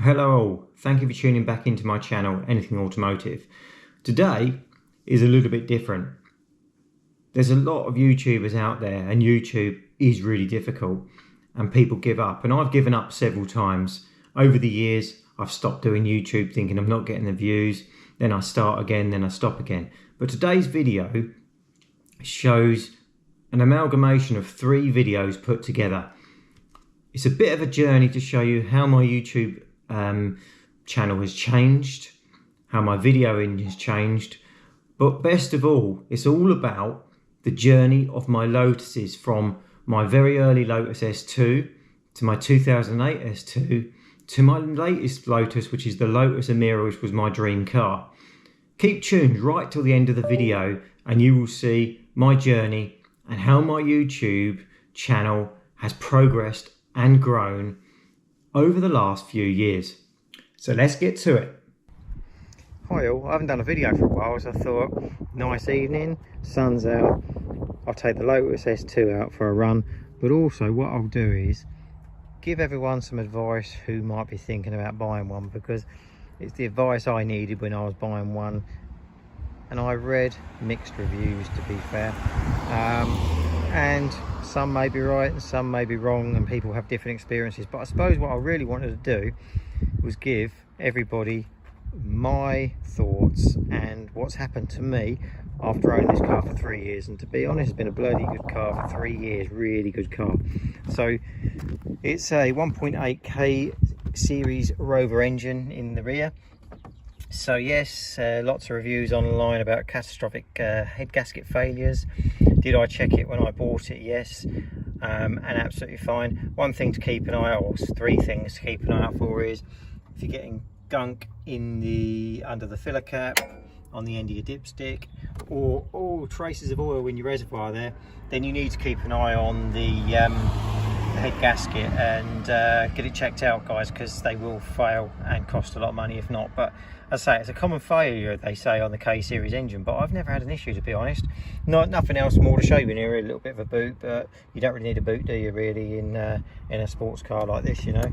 Hello, thank you for tuning back into my channel, Anything Automotive. Today is a little bit different. There's a lot of YouTubers out there and YouTube is really difficult and people give up, and I've given up several times. Over the years I've stopped doing YouTube thinking I'm not getting the views, then I start again, then I stop again. But today's video shows an amalgamation of 3 videos put together. It's a bit of a journey to show you how my YouTube channel has changed, how my videoing has changed, but best of all, it's all about the journey of my Lotuses, from my very early Lotus S2 to my 2008 S2 to my latest Lotus, which is the Lotus Emira, which was my dream car. Keep tuned right till the end of the video and you will see my journey and how my YouTube channel has progressed and grown over the last few years. So let's get to it. Hi all, I haven't done a video for a while, so I thought, nice evening, sun's out, I'll take the Lotus S2 out for a run, but also what I'll do is give everyone some advice who might be thinking about buying one, because it's the advice I needed when I was buying one, and I read mixed reviews, to be fair, and some may be right and some may be wrong, and people have different experiences. But I suppose what I really wanted to do was give everybody my thoughts and what's happened to me after owning this car for 3 years. And to be honest, it's been a bloody good car for 3 years, really good car. So it's a 1.8k series Rover engine in the rear. So yes, lots of reviews online about catastrophic head gasket failures. Did I check it when I bought it? Yes, and absolutely fine. One thing to keep an eye out, or 3 things to keep an eye out for, is if you're getting gunk in the under the filler cap, on the end of your dipstick, or traces of oil in your reservoir there, then you need to keep an eye on the head gasket and get it checked out, guys, because they will fail and cost a lot of money if not. But as I say, it's a common failure, they say, on the K series engine, but I've never had an issue, to be honest. Nothing else more to show you in here. A little bit of a boot, but you don't really need a boot, do you, really, in a sports car like this, you know.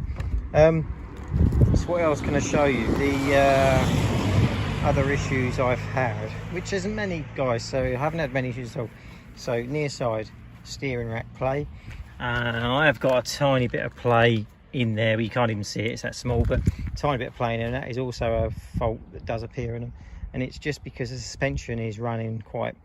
So what else can I show you? The other issues I've had, which isn't many, guys, so I haven't had many issues at all. So near side steering rack play, I have got a tiny bit of play in there, but you can't even see it, it's that small, but a tiny bit of play in there, and that is also a fault that does appear in them, and it's just because the suspension is running quite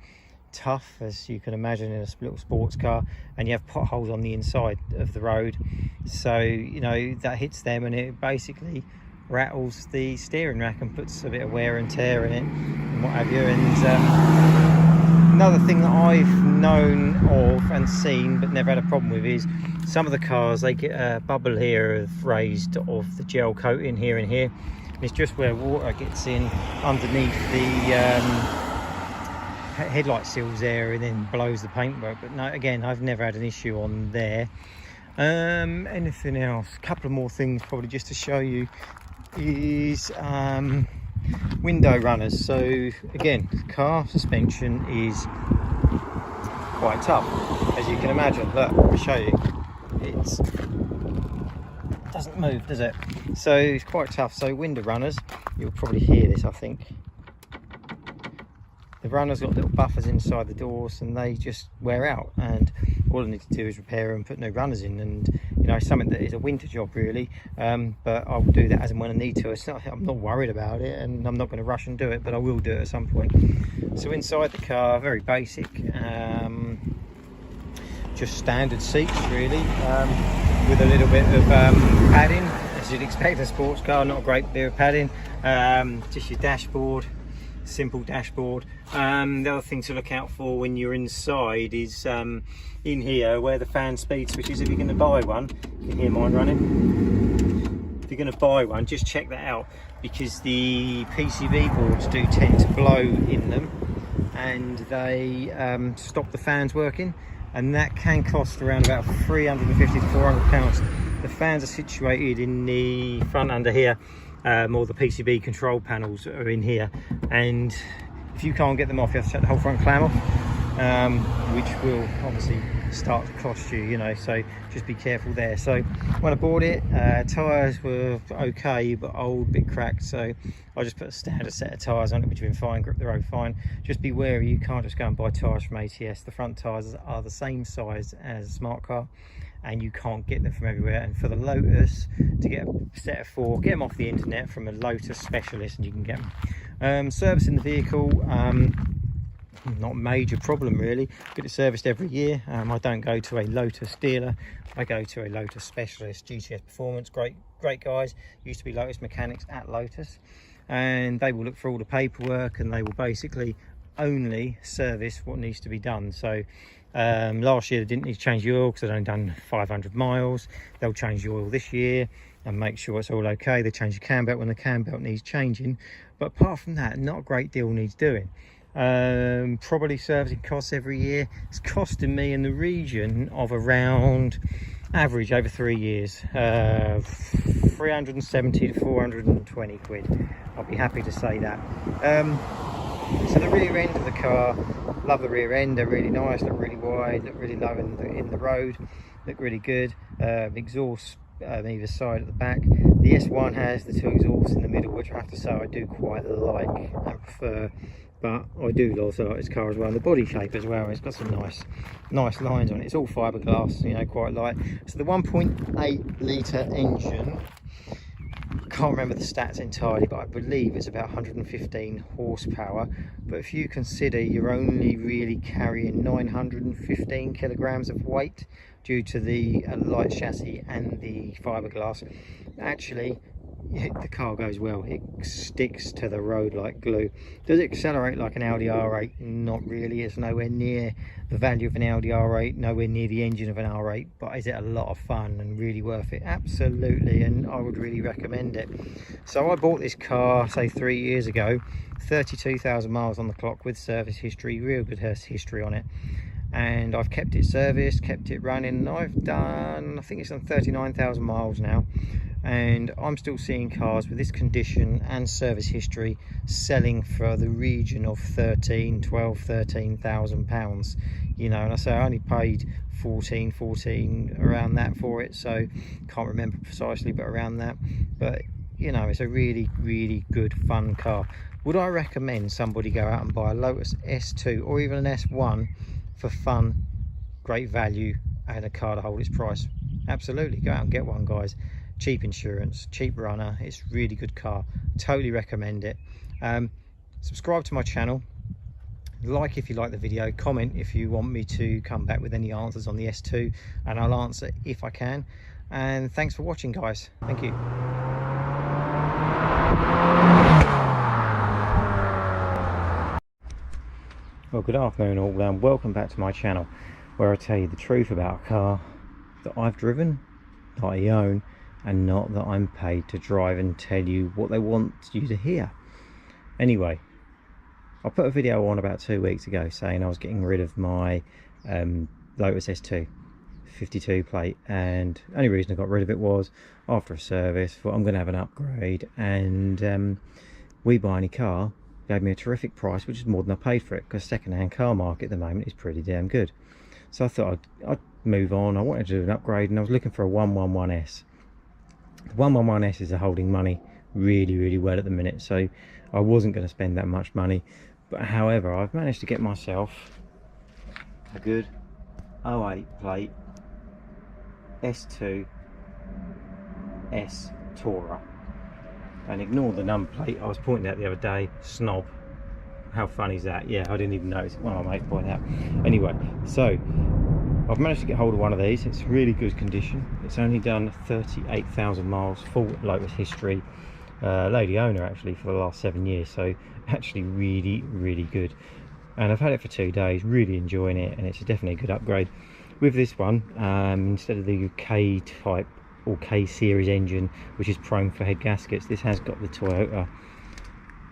tough, as you can imagine, in a little sports car, and you have potholes on the inside of the road, so you know that hits them and it basically rattles the steering rack and puts a bit of wear and tear in it and what have you. And another thing that I've known of and seen but never had a problem with is some of the cars, they get a bubble here of raised of the gel coating here and here, and it's just where water gets in underneath the headlight seals there and then blows the paintwork. But no, again, I've never had an issue on there. Anything else? A couple of more things probably just to show you is window runners. So again, car suspension is quite tough, as you can imagine. Look, I'll show you. It doesn't move, does it? So it's quite tough. So window runners, you'll probably hear this, I think. The runner's got little buffers inside the doors and they just wear out, and all I need to do is repair and put new runners in, and you know, something that is a winter job really, but I will do that as and when I need to. I'm not worried about it, and I'm not going to rush and do it, but I will do it at some point. So inside the car, very basic, just standard seats really, with a little bit of padding, as you'd expect a sports car, not a great bit of padding, just your dashboard, simple dashboard. The other thing to look out for when you're inside is in here where the fan speed switch is. If you're going to buy one, you can hear mine running. If you're going to buy one, just check that out, because the PCB boards do tend to blow in them and they stop the fans working, and that can cost around about 350 to 400 pounds. The fans are situated in the front under here, or the PCB control panels are in here, and if you can't get them off, you have to shut the whole front clam off, which will obviously start to cost you, you know, so just be careful there. So when I bought it, tyres were okay but old, bit cracked, so I just put a standard set of tyres on it, which have been fine, grip the road fine. Just be wary, you can't just go and buy tyres from ATS. The front tyres are the same size as a smart car and you can't get them from everywhere. And for the Lotus, to get a set of 4, get them off the internet from a Lotus specialist and you can get them. Servicing the vehicle, not a major problem really. Get it serviced every year. I don't go to a Lotus dealer, I go to a Lotus specialist. GTS Performance, great guys, used to be Lotus mechanics at Lotus, and they will look for all the paperwork and they will basically only service what needs to be done. So last year they didn't need to change the oil because they'd only done 500 miles. They'll change the oil this year and make sure it's all okay. They change the cam belt when the cam belt needs changing, but apart from that, not a great deal needs doing. Probably servicing costs every year, it's costing me in the region of around, average over 3 years, 370 to 420 quid. I'll be happy to say that. So the rear end of the car, love the rear end. They're really nice, look really wide, look really low in the road, look really good. Exhaust either side at the back. The S1 has the 2 exhausts in the middle, which I have to say I do quite like and prefer, but I do also like this car as well. And the body shape as well, it's got some nice lines on it. It's all fiberglass, you know, quite light. So the 1.8 litre engine, I can't remember the stats entirely, but I believe it's about 115 horsepower. But if you consider you're only really carrying 915 kilograms of weight due to the light chassis and the fiberglass, actually the car goes well. It sticks to the road like glue. Does it accelerate like an Audi R8? Not really. It's nowhere near the value of an Audi R8, nowhere near the engine of an R8, but is it a lot of fun and really worth it? Absolutely, and I would really recommend it. So I bought this car, say 3 years ago, 32,000 miles on the clock with service history, real good history on it. And I've kept it serviced, kept it running, and I've done, I think it's on 39,000 miles now, and I'm still seeing cars with this condition and service history selling for the region of 13,000 pounds, you know. And I say I only paid 14 around that for it, so can't remember precisely, but around that. But you know, it's a really good fun car. Would I recommend somebody go out and buy a Lotus S2 or even an S1 for fun, great value, and a car to hold its price? Absolutely, go out and get one, guys. Cheap insurance, cheap runner, it's a really good car, totally recommend it. Subscribe to my channel, like if you like the video, comment if you want me to come back with any answers on the S2, and I'll answer if I can. And thanks for watching, guys. Thank you. Well, good afternoon all, and welcome back to my channel, where I tell you the truth about a car that I've driven, that I own, and not that I'm paid to drive and tell you what they want you to hear. Anyway, I put a video on about 2 weeks ago saying I was getting rid of my Lotus S2 52 plate, and the only reason I got rid of it was after a service, thought I'm going to have an upgrade, and We Buy Any Car gave me a terrific price, which is more than I paid for it, because second-hand car market at the moment is pretty damn good. So I thought I'd move on. I wanted to do an upgrade, and I was looking for a 111S. The 111S are holding money really well at the minute, so I wasn't going to spend that much money. But however, I've managed to get myself a good 08 plate S2 S Tourer. And ignore the number plate, I was pointing out the other day, snob. How funny is that? Yeah, I didn't even notice it. One of my mates pointed out. Anyway, so I've managed to get hold of one of these. It's really good condition. It's only done 38,000 miles, full Lotus history. Lady owner actually for the last 7 years, so actually really good. And I've had it for 2 days, really enjoying it, and it's definitely a good upgrade. With this one, instead of the K type or K series engine, which is prone for head gaskets, this has got the Toyota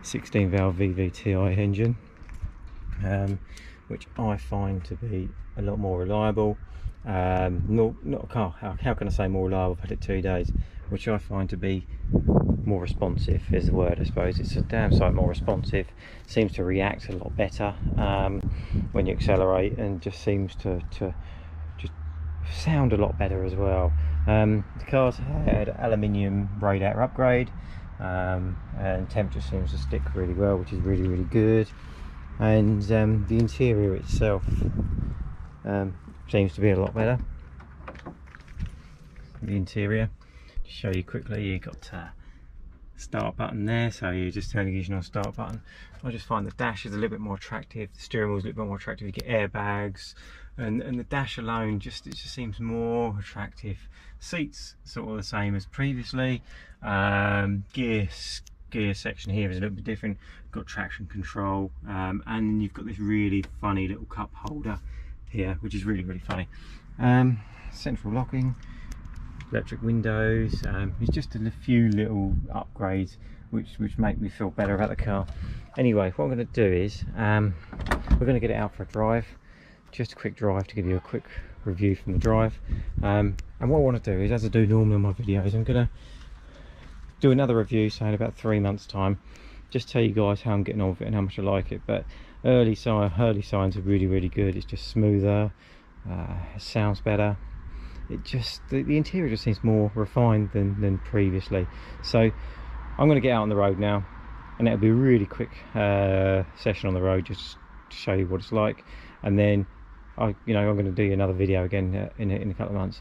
16 valve VVTi engine, which I find to be a lot more reliable. Not a car, how can I say more reliable? I've had it 2 days, which I find to be more responsive is the word, I suppose. It's a damn sight more responsive, seems to react a lot better when you accelerate, and just seems to sound a lot better as well. The car's had aluminium radiator upgrade, and temperature seems to stick really well, which is really good. And the interior itself seems to be a lot better. The interior, to show you quickly, you got start button there, so you just turn the ignition on, start button. I just find the dash is a little bit more attractive, the steering wheel is a little bit more attractive, you get airbags, and the dash alone it just seems more attractive. Seats sort of the same as previously. Gear section here is a little bit different, got traction control, and then you've got this really funny little cup holder here, which is really funny. Central locking, electric windows. It's just a few little upgrades which make me feel better about the car. Anyway, what I'm going to do is we're going to get it out for a drive, just a quick drive to give you a quick review from the drive. And what I want to do is, as I do normally on my videos, I'm going to do another review, say in about 3 months time, just tell you guys how I'm getting on with it and how much I like it. But early signs are really good. It's just smoother, it sounds better. It just, the interior just seems more refined than previously. So I'm going to get out on the road now, and it'll be a really quick session on the road, just to show you what it's like. And then I'm going to do another video again in a couple of months.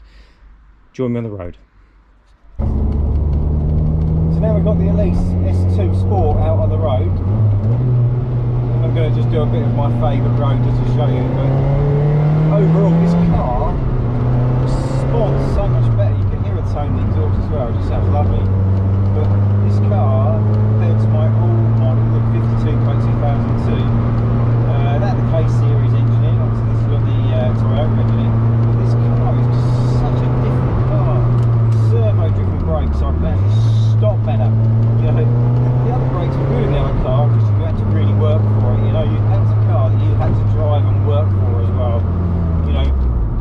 Join me on the road. So now we've got the Lotus S2 Sport out on the road. I'm going to just do a bit of my favourite road just to show you. But overall, this car responds so much better. You can hear the tone in the exhaust as well, it just sounds lovely. But this car, compared to my old model, the 52 by 2002, that the K series engine in, obviously this has got the Toyota engine in, but this car is just such a different car. Servo driven brakes, so I can actually stop better. You know, the other brakes were good in the other car because you had to really work for it. You know, that was a car that you had to drive and work for as well. You know,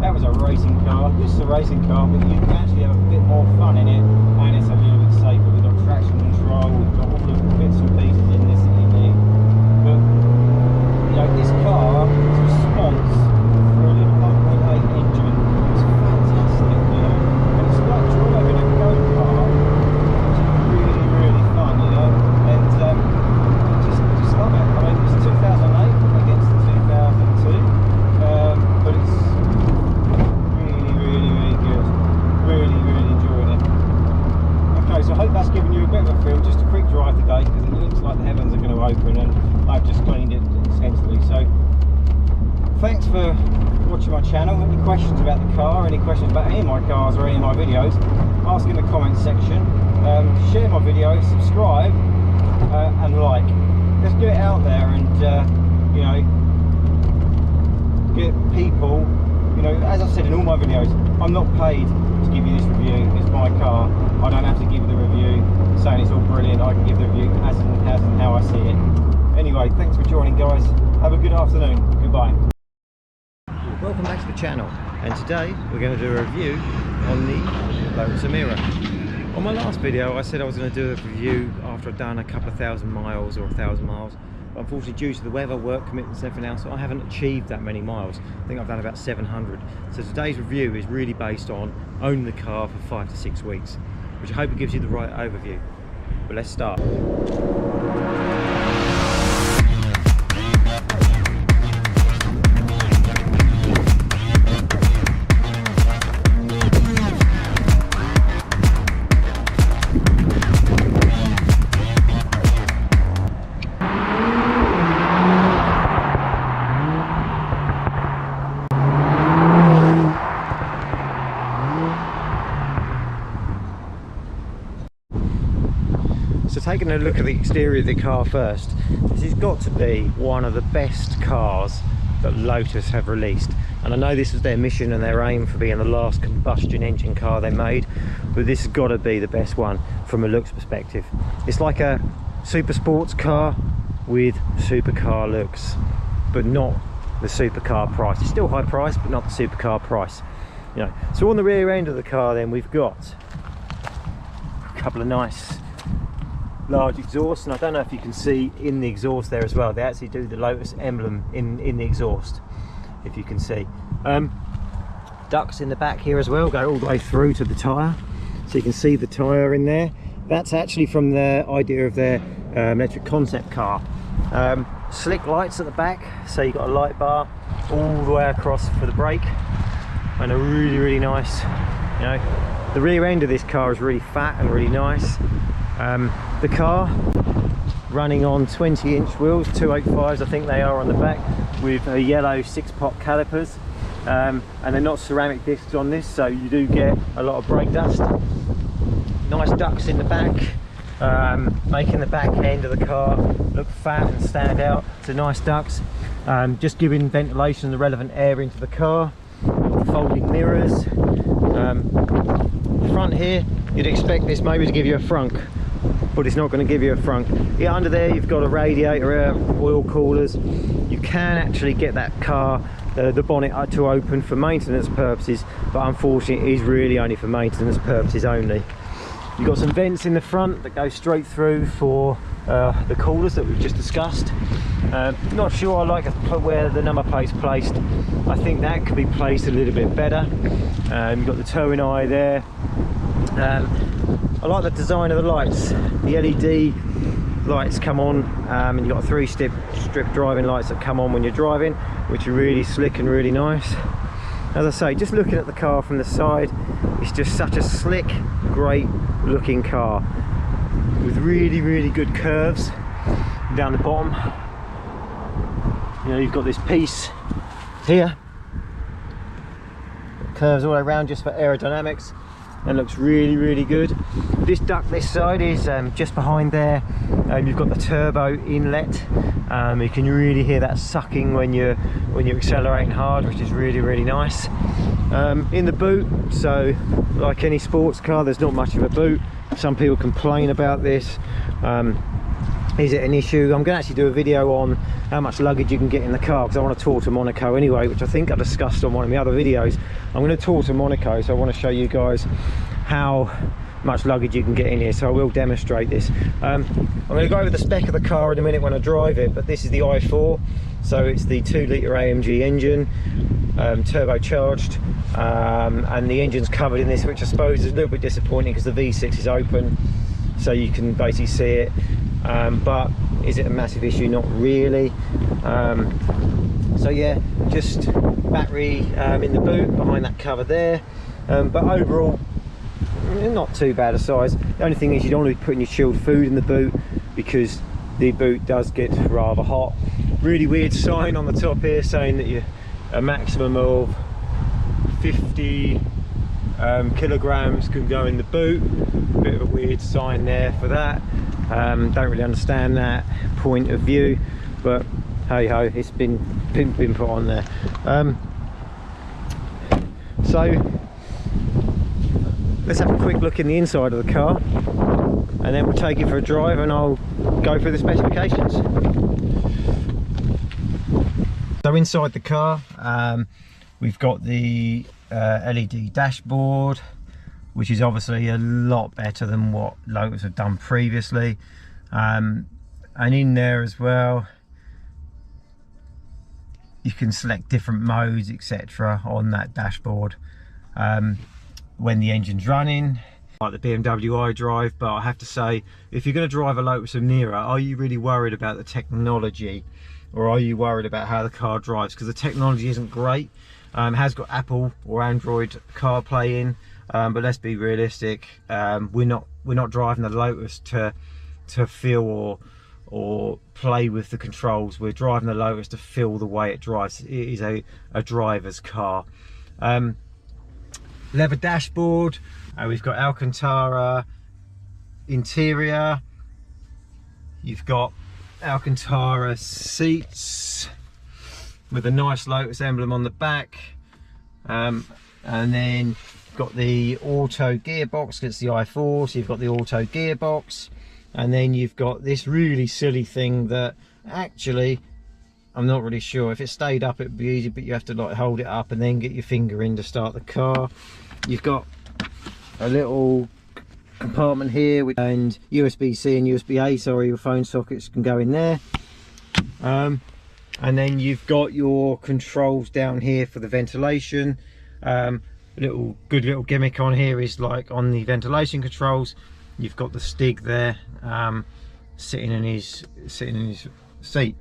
that was a racing car, just a racing car, but you can actually have a bit more fun in it, and it's a little bit safer. We've got traction control, we've got all the bits and pieces in this that you need. But you know, this car's response for a little 1.8 engine is fantastic. You know, and it's like driving a go-kart, which is really fun. You know, and just love it. I mean, it's 2008 against the 2002, but it's really good. Really enjoying it. Okay, so I hope that's given you a bit of a feel. Just a quick drive today because it looks like the heavens are going to open, and I've just cleaned it extensively. So thanks for watching my channel. Any questions about the car, any questions about any of my cars or any of my videos, ask in the comments section. Share my videos, subscribe, and like. Let's get it out there and you know, get people. You know, as I said in all my videos, I'm not paid to give you this review. It's my car. I don't have to give the review saying it's all brilliant. I can give the review as and how I see it. Anyway, thanks for joining, guys. Have a good afternoon. Goodbye. Welcome back to the channel, and today we're going to do a review on the Lotus Emira. On my last video I said I was going to do a review after I'd done a couple of thousand miles or 1,000 miles. Unfortunately, due to the weather, work commitments and everything else, I haven't achieved that many miles. I think I've done about 700. So today's review is really based on owning the car for 5 to 6 weeks, which I hope it gives you the right overview. But let's start. So taking a look at the exterior of the car first, this has got to be one of the best cars that Lotus have released. And I know this was their mission and their aim for being the last combustion engine car they made, but this has got to be the best one from a looks perspective. It's like a super sports car with supercar looks, but not the supercar price. It's still high price, but not the supercar price. You know. So on the rear end of the car then we've got a couple of nice large exhausts, and I don't know if you can see in the exhaust there as well, they actually do the Lotus emblem in the exhaust, if you can see. Don't ducts in the back here as well, go all the way through to the tyre, so you can see the tyre in there. That's actually from the idea of their electric concept car. Slick lights at the back, so you've got a light bar all the way across for the brake, and a really nice, you know, the rear end of this car is really fat and really nice. The car running on 20-inch wheels, 285s I think they are on the back, with a yellow 6-pot calipers, and they're not ceramic discs on this, so you do get a lot of brake dust. Nice ducts in the back, making the back end of the car look fat and stand out. It's a nice ducts, just giving ventilation and the relevant air into the car. Folding mirrors. Front here, you'd expect this maybe to give you a frunk, but it's not going to give you a frunk. Yeah, under there you've got a radiator, oil coolers. You can actually get that car, the bonnet to open for maintenance purposes, but unfortunately it is really only for maintenance purposes only. You've got some vents in the front that go straight through for the coolers that we've just discussed. Not sure I like where the number plate's placed. I think that could be placed a little bit better. You've got the towing eye there. I like the design of the lights. The LED lights come on, and you've got 3 strip driving lights that come on when you're driving, which are really slick and really nice. As I say, just looking at the car from the side, it's just such a slick, great looking car with really good curves down the bottom. You know, you've got this piece here, curves all the way around just for aerodynamics, and looks really good. This duct this side is just behind there. You've got the turbo inlet. You can really hear that sucking when you're accelerating hard, which is really nice. In the boot, so like any sports car, there's not much of a boot. Some people complain about this. Is it an issue? I'm going to actually do a video on how much luggage you can get in the car, because I want to tour to Monaco anyway, which I think I discussed on one of my other videos. I'm going to tour to Monaco, so I want to show you guys how much luggage you can get in here, so I will demonstrate this. I'm going to go over the spec of the car in a minute when I drive it, but this is the i4, so it's the 2-litre AMG engine, turbocharged, and the engine's covered in this, which I suppose is a little bit disappointing because the V6 is open, so you can basically see it. But is it a massive issue? Not really. So yeah, just battery in the boot behind that cover there, but overall not too bad a size. The only thing is you don't want to be putting your chilled food in the boot, because the boot does get rather hot. Really weird sign on the top here saying that a maximum of 50 kilograms can go in the boot. Bit of a weird sign there for that. Don't really understand that point of view, but hey ho, it's been put on there. So let's have a quick look in the inside of the car, and then we'll take it for a drive and I'll go through the specifications. So inside the car, we've got the LED dashboard, which is obviously a lot better than what Lotus have done previously, and in there as well you can select different modes, etc. on that dashboard when the engine's running, like the BMW iDrive. But I have to say, if you're going to drive a Lotus Emira, are you really worried about the technology, or are you worried about how the car drives? Because the technology isn't great. It has got Apple or Android CarPlay in, but let's be realistic. We're not driving the Lotus to feel or play with the controls. We're driving the Lotus to feel the way it drives. It is a driver's car. Leather dashboard. We've got Alcantara interior. You've got Alcantara seats with a nice Lotus emblem on the back, and then you've got the auto gearbox. It's the i4, so you've got the auto gearbox, and then you've got this really silly thing that actually I'm not really sure. If it stayed up it would be easy, but you have to like hold it up and then get your finger in to start the car. You've got a little compartment here and USB-C and USB-A, sorry, your phone sockets can go in there. And then you've got your controls down here for the ventilation. Good little gimmick on here is like on the ventilation controls, you've got the Stig there sitting in his seat.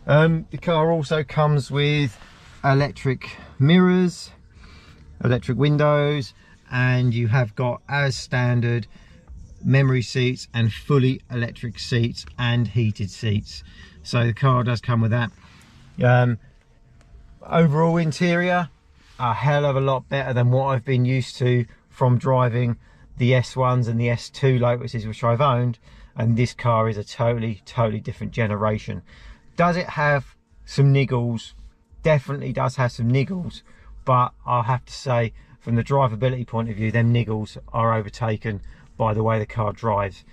The car also comes with electric mirrors, electric windows, and you have got, as standard, memory seats and fully electric seats and heated seats. So the car does come with that. Overall interior, a hell of a lot better than what I've been used to from driving the S1s and the S2 Lotuses, which I've owned, and this car is a totally different generation. Does it have some niggles? Definitely does have some niggles, but I'll have to say, from the drivability point of view, them niggles are overtaken by the way the car drives,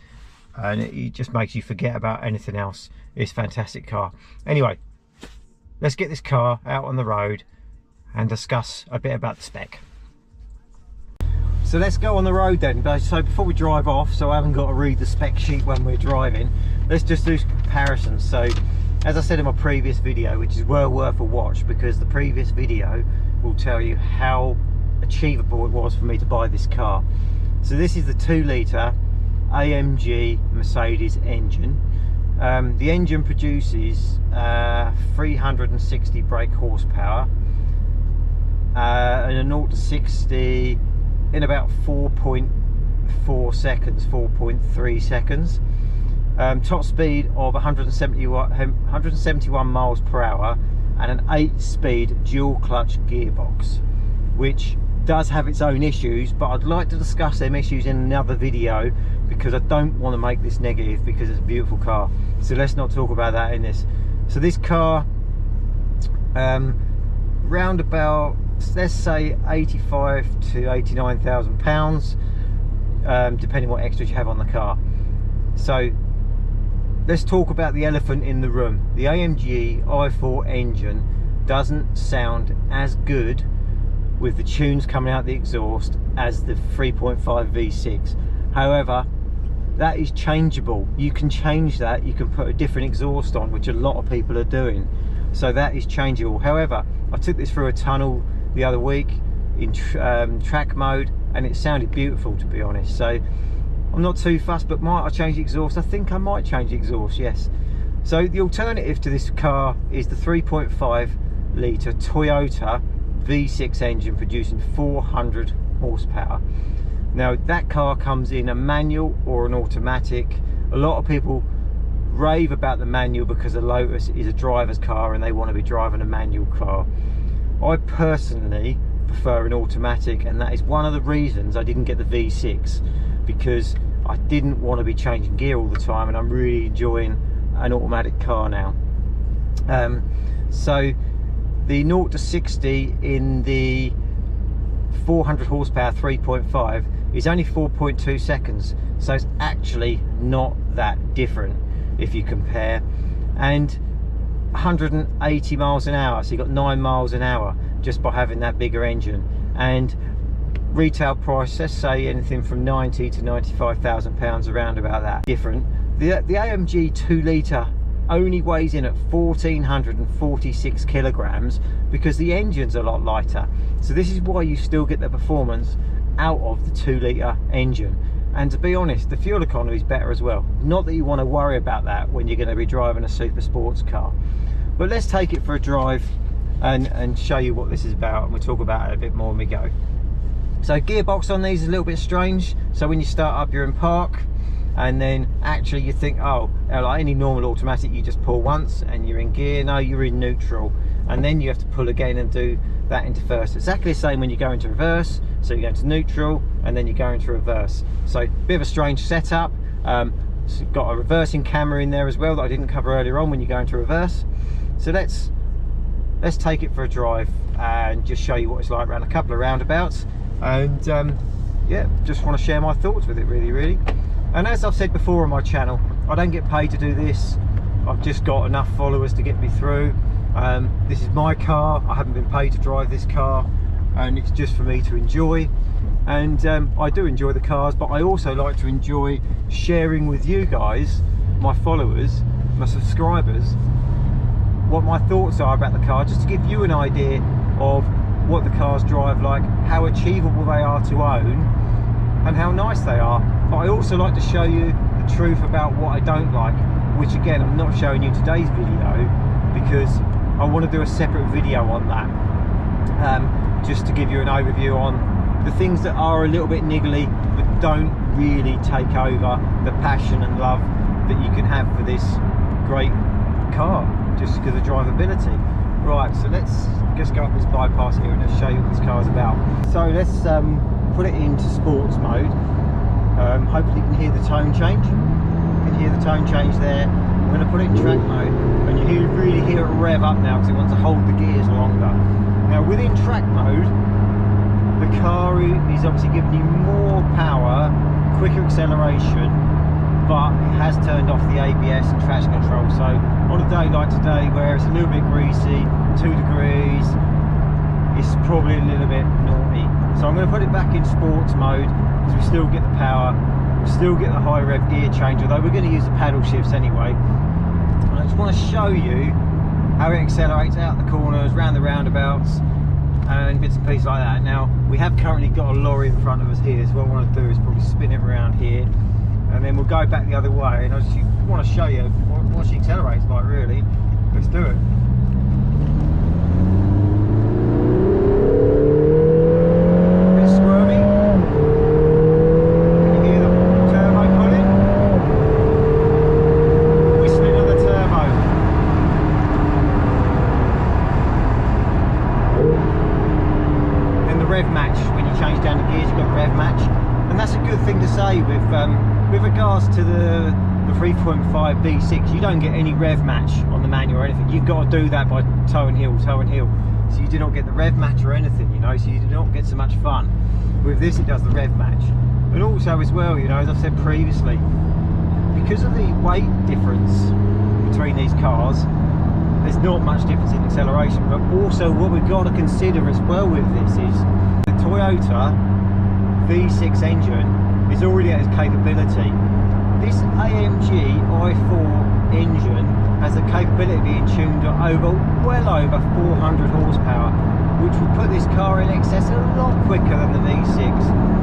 and it just makes you forget about anything else. It's a fantastic car. Anyway, let's get this car out on the road and discuss a bit about the spec. So let's go on the road then. So before we drive off, so I haven't got to read the spec sheet when we're driving, let's just do some comparisons. So as I said in my previous video, which is well worth a watch, because the previous video will tell you how achievable it was for me to buy this car. So this is the 2-litre AMG Mercedes engine. The engine produces 360 brake horsepower and a 0 to 60 in about 4.4 seconds, 4.3 seconds. Top speed of 171 miles per hour and an 8-speed dual clutch gearbox, which does have its own issues, but I'd like to discuss them issues in another video, because I don't want to make this negative, because it's a beautiful car. So let's not talk about that in this. So this car, round about, let's say 85 to 89,000 pounds, depending what extras you have on the car. So let's talk about the elephant in the room. The AMG i4 engine doesn't sound as good with the tunes coming out the exhaust as the 3.5 V6. However, that is changeable. You can change that. You can put a different exhaust on, which a lot of people are doing. So that is changeable. However, I took this through a tunnel the other week in track mode, and it sounded beautiful, to be honest. So I'm not too fussed, but might I change the exhaust? I think I might change the exhaust, yes. So the alternative to this car is the 3.5 litre Toyota V6 engine producing 400 horsepower. Now that car comes in a manual or an automatic. A lot of people rave about the manual because a Lotus is a driver's car and they want to be driving a manual car. I personally prefer an automatic, and that is one of the reasons I didn't get the V6, because I didn't want to be changing gear all the time, and I'm really enjoying an automatic car now. So the 0 to 60 in the 400 horsepower 3.5 is only 4.2 seconds, so it's actually not that different if you compare. And 180 miles an hour, so you got 9 miles an hour just by having that bigger engine. And retail price, let's say anything from 90 to 95,000 pounds, around about that. Different. The AMG 2-litre only weighs in at 1,446 kilograms because the engine's a lot lighter. So this is why you still get the performance out of the 2-litre engine. And to be honest, the fuel economy is better as well. Not that you want to worry about that when you're going to be driving a super sports car. But let's take it for a drive and show you what this is about, and we'll talk about it a bit more when we go. So gearbox on these is a little bit strange. So when you start up, you're in park, and then actually you think, oh, like any normal automatic, you just pull once and you're in gear. No, you're in neutral, and then you have to pull again and do that into first. Exactly the same when you go into reverse. So you go into neutral and then you go into reverse. So bit of a strange setup. So got a reversing camera in there as well that I didn't cover earlier on when you go into reverse. So let's take it for a drive and just show you what it's like around a couple of roundabouts. And yeah, just want to share my thoughts with it, really. And as I've said before on my channel, I don't get paid to do this. I've just got enough followers to get me through. This is my car. I haven't been paid to drive this car, and it's just for me to enjoy. And I do enjoy the cars, but I also like to enjoy sharing with you guys, my followers, my subscribers, what my thoughts are about the car, just to give you an idea of what the cars drive like, how achievable they are to own, and how nice they are. But I also like to show you the truth about what I don't like, which again I'm not showing you today's video because I want to do a separate video on that, just to give you an overview on the things that are a little bit niggly but don't really take over the passion and love that you can have for this great car just because of drivability. Right, so let's just go up this bypass here and just show you what this car's about. So let's put it into sports mode. Hopefully you can hear the tone change. You can hear the tone change there. I'm going to put it in track mode, and you really hear it rev up now because it wants to hold the gears longer. Now within track mode, the car is obviously giving you more power, quicker acceleration, but it has turned off the ABS and traction control. So on a day like today where it's a little bit greasy, 2 degrees, it's probably a little bit naughty. So I'm going to put it back in sports mode because we still get the power, we still get the high rev gear change, although we're going to use the paddle shifts anyway. And I just want to show you how it accelerates out the corners, round the roundabouts, and bits and pieces like that. Now we have currently got a lorry in front of us here, so what I want to do is probably spin it around here, and then we'll go back the other way, and I just want to show you what she accelerates like, really. Let's do it. A bit squirmy. Can you hear the turbo pulling? Whistling of the turbo. Then the rev match, when you change down the gears, you've got rev match, and that's a good thing to say with regards to the 3.5 V6. You don't get any rev match on the manual or anything. You've got to do that by toe and heel. So you do not get the rev match or anything, you know, so you do not get so much fun. With this, it does the rev match. And also as well, you know, as I've said previously, because of the weight difference between these cars, there's not much difference in acceleration. But also what we've got to consider as well with this is the Toyota V6 engine is already at its capability. This AMG i4 engine has the capability of being tuned to well over 400 horsepower, which will put this car in excess a lot quicker than the V6,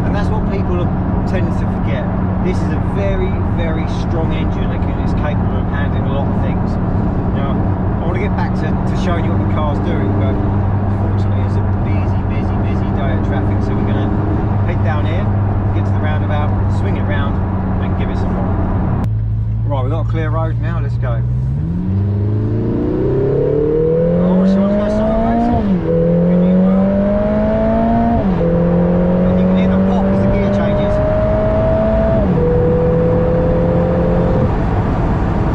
and that's what people have tended to forget. This is a very, very strong engine that is capable of handling a lot of things. Now, I want to get back to showing you what the car's doing, but unfortunately it's a busy day at traffic, so we're going to head down here, get to the roundabout, swing it round, and give it some more. Right, we've got a clear road now, let's go. Oh, she wants to go sideways. And you can hear the pop as the gear changes.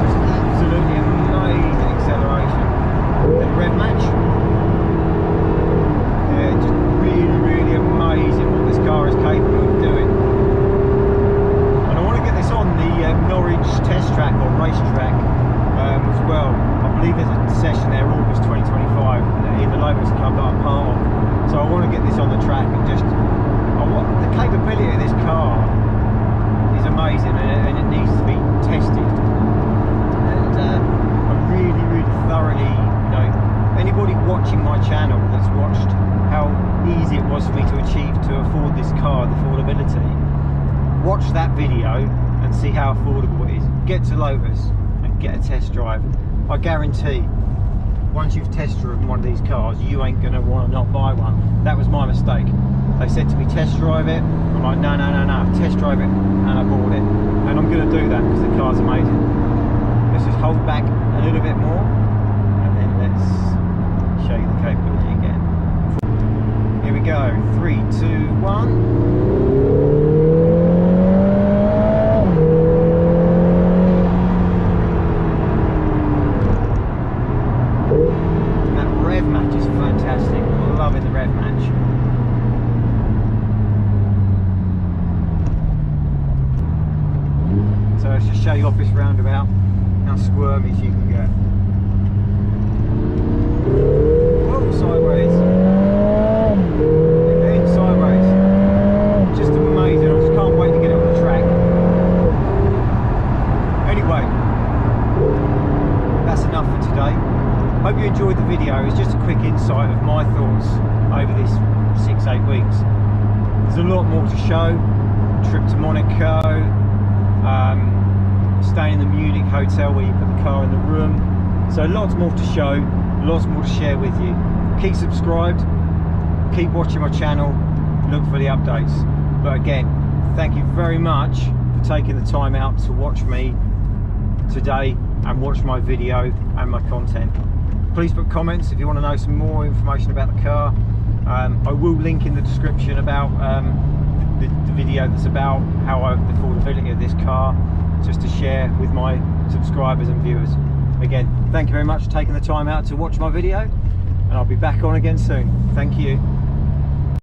Just absolutely amazing acceleration. And rev match. Yeah, just really amazing what this car is capable of doing. Norwich test track or racetrack as well. I believe there's a session there August 2025 in the Lotus Club that I'm part of. So I want to get this on the track, and just the capability of this car is amazing, and it needs to be tested. And I really thoroughly, you know, anybody watching my channel that's watched how easy it was for me to achieve to afford this car, the affordability, watch that video and see how affordable it is. Get to Lotus and get a test drive. I guarantee once you've test driven one of these cars, you ain't going to want to not buy one. That was my mistake. They said to me, test drive it. I'm like, no, test drive it, and I bought it. And I'm going to do that because the car's amazing. Let's just hold back a little bit more, and then let's show you the capability again. Here we go, 3, 2, 1. Show you off this roundabout how squirmy she can get. Whoa, sideways. Again, sideways. Just amazing. I just can't wait to get it on the track. Anyway, that's enough for today. Hope you enjoyed the video. It's just a quick insight of my thoughts over this 6-8 weeks. There's a lot more to show. Trip to Monaco, staying in the Munich hotel where you put the car in the room. So lots more to show, lots more to share with you. Keep subscribed, keep watching my channel, look for the updates. But again, thank you very much for taking the time out to watch me today and watch my video and my content. Please put comments if you want to know some more information about the car. I will link in the description about the video that's about the affordability of this car, just to share with my subscribers and viewers. Again, thank you very much for taking the time out to watch my video, and I'll be back on again soon. Thank you.